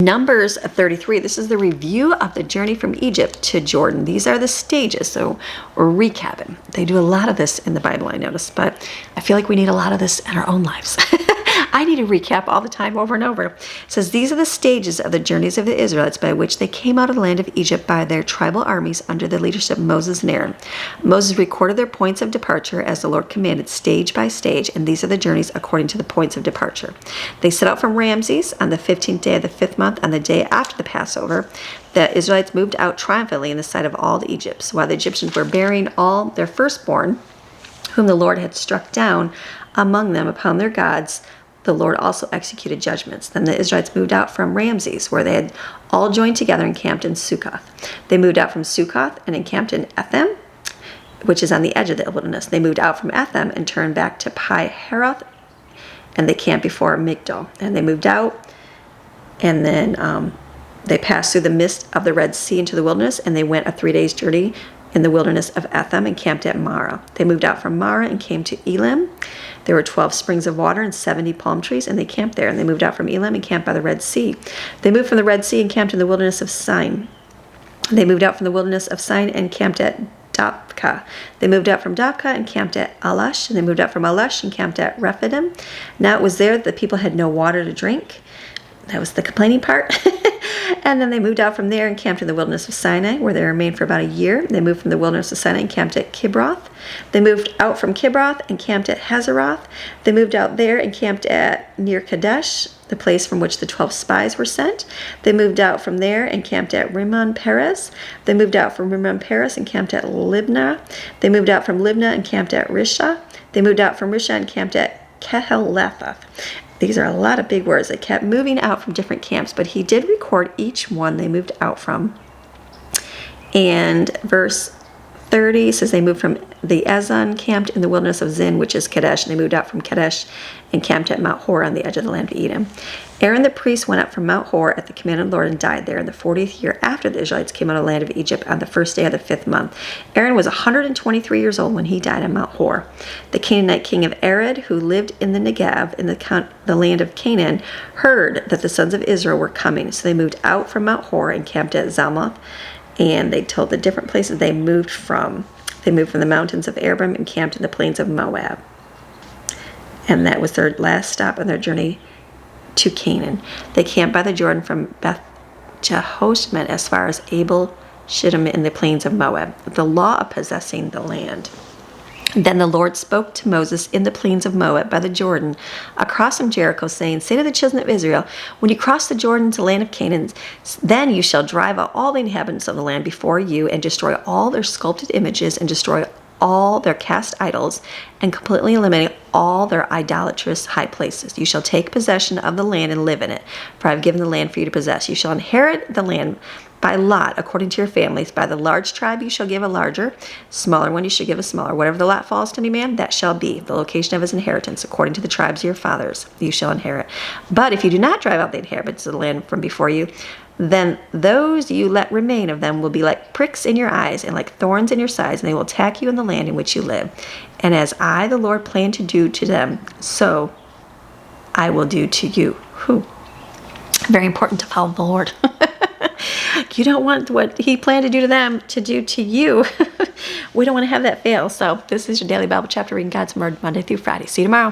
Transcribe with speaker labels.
Speaker 1: Numbers 33, this is the review of the journey from Egypt to Jordan. These are the stages, so we're recapping. They do a lot of this in the Bible, I noticed, but I feel like we need a lot of this in our own lives. I need to recap all the time over and over. It says, these are the stages of the journeys of the Israelites by which they came out of the land of Egypt by their tribal armies under the leadership of Moses and Aaron. Moses recorded their points of departure as the Lord commanded, stage by stage, and these are the journeys according to the points of departure. They set out from Ramses on the 15th day of the 5th month, on the day after the Passover. The Israelites moved out triumphantly in the sight of all the Egyptians, while the Egyptians were burying all their firstborn, whom the Lord had struck down among them upon their gods. The Lord also executed judgments. Then the Israelites moved out from Ramses, where they had all joined together and camped in Succoth. They moved out from Succoth and encamped in Etham, which is on the edge of the wilderness. They moved out from Etham and turned back to Pi-Haroth, and they camped before Migdol. And they moved out, and then they passed through the midst of the Red Sea into the wilderness, and they went a 3 days journey in the wilderness of Etham and camped at Marah. They moved out from Marah and came to Elim. There were 12 springs of water and 70 palm trees, and they camped there. And they moved out from Elim and camped by the Red Sea. They moved from the Red Sea and camped in the wilderness of Sin. They moved out from the wilderness of Sin and camped at Dopka. They moved out from Dopka and camped at Alash. And they moved out from Alash and camped at Rephidim. Now it was there that the people had no water to drink. That was the complaining part. And then they moved out from there and camped in the wilderness of Sinai, where they remained for about a year. They moved from the wilderness of Sinai and camped at Kibroth. They moved out from Kibroth and camped at Hazeroth. They moved out there and camped at near Kadesh, the place from which the 12 spies were sent. They moved out from there and camped at Rimmon Perez. They moved out from Rimmon Perez and camped at Libnah. They moved out from Libnah and camped at Risha. They moved out from Risha and camped at Kehelathoth. These are a lot of big words. They kept moving out from different camps, but he did record each one they moved out from. And verse 30 says they moved from the Ezon, camped in the wilderness of Zin, which is Kadesh, and they moved out from Kadesh and camped at Mount Hor on the edge of the land of Edom. Aaron the priest went up from Mount Hor at the command of the Lord and died there in the 40th year after the Israelites came out of the land of Egypt on the first day of the 5th month. Aaron was 123 years old when he died on Mount Hor. The Canaanite king of Arad, who lived in the Negev in the land of Canaan, heard that the sons of Israel were coming. So they moved out from Mount Hor and camped at Zalmoth, and they told the different places they moved from. They moved from the mountains of Aram and camped in the plains of Moab. And that was their last stop on their journey to Canaan. They camped by the Jordan from Beth Jehoshaphat as far as Abel Shittim in the plains of Moab. The law of possessing the land. Then the Lord spoke to Moses in the plains of Moab by the Jordan, across from Jericho, saying, say to the children of Israel, when you cross the Jordan to the land of Canaan, then you shall drive out all the inhabitants of the land before you, and destroy all their sculpted images, and destroy all their cast idols, and completely eliminate all their idolatrous high places. You shall take possession of the land and live in it, for I have given the land for you to possess. You shall inherit the land by lot, according to your families. By the large tribe you shall give a larger, smaller one you shall give a smaller. Whatever the lot falls to any man, that shall be the location of his inheritance, according to the tribes of your fathers you shall inherit. But if you do not drive out the inhabitants of the land from before you, then those you let remain of them will be like pricks in your eyes and like thorns in your sides, and they will attack you in the land in which you live. And as I, the Lord, plan to do to them, so I will do to you. Very important to follow the Lord. You don't want what he planned to do to them to do to you. We don't want to have that fail. So this is your daily Bible chapter reading God's Word Monday through Friday. See you tomorrow.